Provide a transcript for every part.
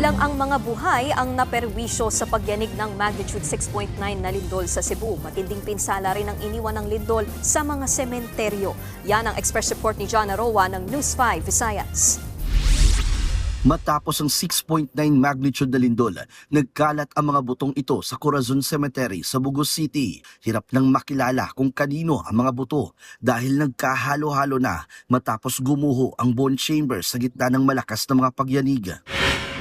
Kabilang ang mga buhay ang naperwisyo sa pagyanig ng magnitude 6.9 na lindol sa Cebu. Matinding pinsala rin ang iniwan ng lindol sa mga sementeryo. Yan ang express report ni John Aroa ng News 5 Visayas. Matapos ang 6.9 magnitude na lindol, nagkalat ang mga butong ito sa Corazon Cemetery sa Bugos City. Hirap nang makilala kung kanino ang mga buto dahil nagkahalo-halo na matapos gumuho ang bone chamber sa gitna ng malakas na mga pagyanig.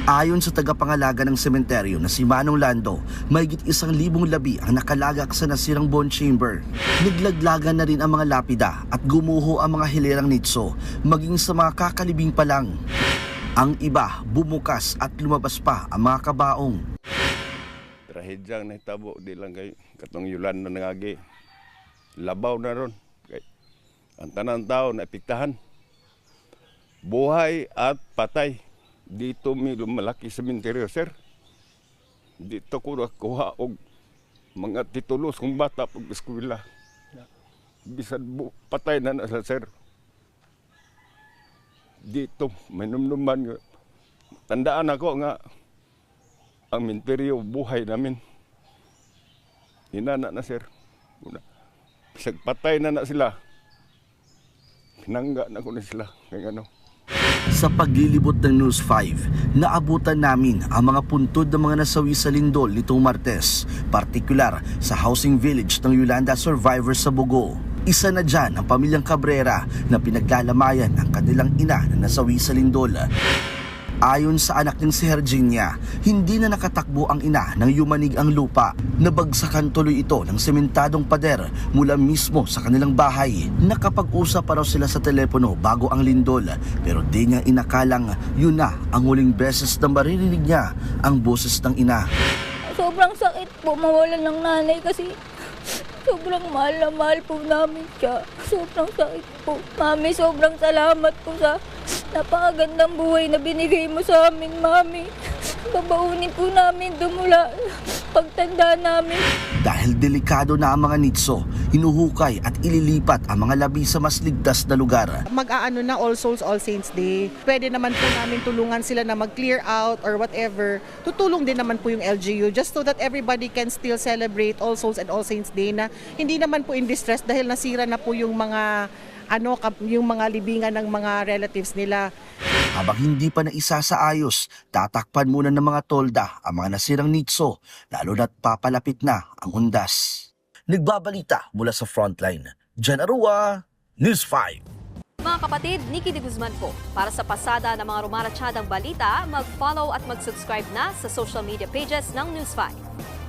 Ayon sa tagapangalaga ng sementeryo na si Manong Lando, mahigit 1,000 labi ang nakalagak sa nasirang bone chamber. Naglaglagan na rin ang mga lapida at gumuho ang mga hilerang nitso, maging sa mga kakalibing pa lang. Ang iba, bumukas at lumabas pa ang mga kabaong. Trahedyang nahitabo, di lang kay katong yulan na nangagi. Labaw na ron. Kay, ang tanang tao na epiktahan. Buhay at patay. Dito may lumalaki sa sementeryo, sir. Dito ko nakuha og mga titulos kong bata pag eskwela. Bisad patay na sa sir. Dito, may numnuman. Tandaan ako nga, ang sementeryo, buhay namin. Hinana na, sir. Patay na sila. Pinangga na ko na sila. Kaya ano. Sa paglilibot ng News 5, naabutan namin ang mga puntod ng mga nasawi sa lindol nitong Martes, partikular sa housing village ng Yolanda Survivors sa Bugo. Isa na dyan ang pamilyang Cabrera na pinaglalamayan ang kanilang ina na nasawi sa lindol. Ayon sa anak ng si Herginia, hindi na nakatakbo ang ina nang yumanig ang lupa. Nabagsakan tuloy ito ng sementadong pader mula mismo sa kanilang bahay. Nakapag-usap pa raw sila sa telepono bago ang lindol, pero di niya inakalang yun na ang huling beses na maririnig niya ang boses ng ina. Sobrang sakit po mawalan ng nanay kasi sobrang mahal na mahal po namin siya. Sobrang sakit po. Mami, sobrang salamat po sa napakagandang buhay na binigay mo sa amin, Mami. Babaunin po namin dumula pagtanda namin. Dahil delikado na ang mga nitso, hinuhukay at ililipat ang mga labi sa mas ligtas na lugar. Mag-aano na All Souls, All Saints Day. Pwede naman po namin tulungan sila na mag-clear out or whatever. Tutulong din naman po yung LGU just so that everybody can still celebrate All Souls and All Saints Day na hindi naman po in distress dahil nasira na po yung mga yung mga libingan ng mga relatives nila. Habang hindi pa naisa sa ayos, tatakpan muna ng mga tolda ang mga nasirang nitso, lalo na't papalapit na ang undas. Nagbabalita mula sa frontline, John Aroa, News 5. Mga kapatid, Nikki de Guzman po. Para sa pasada ng mga rumaratsyadang balita, mag-follow at mag-subscribe na sa social media pages ng News 5.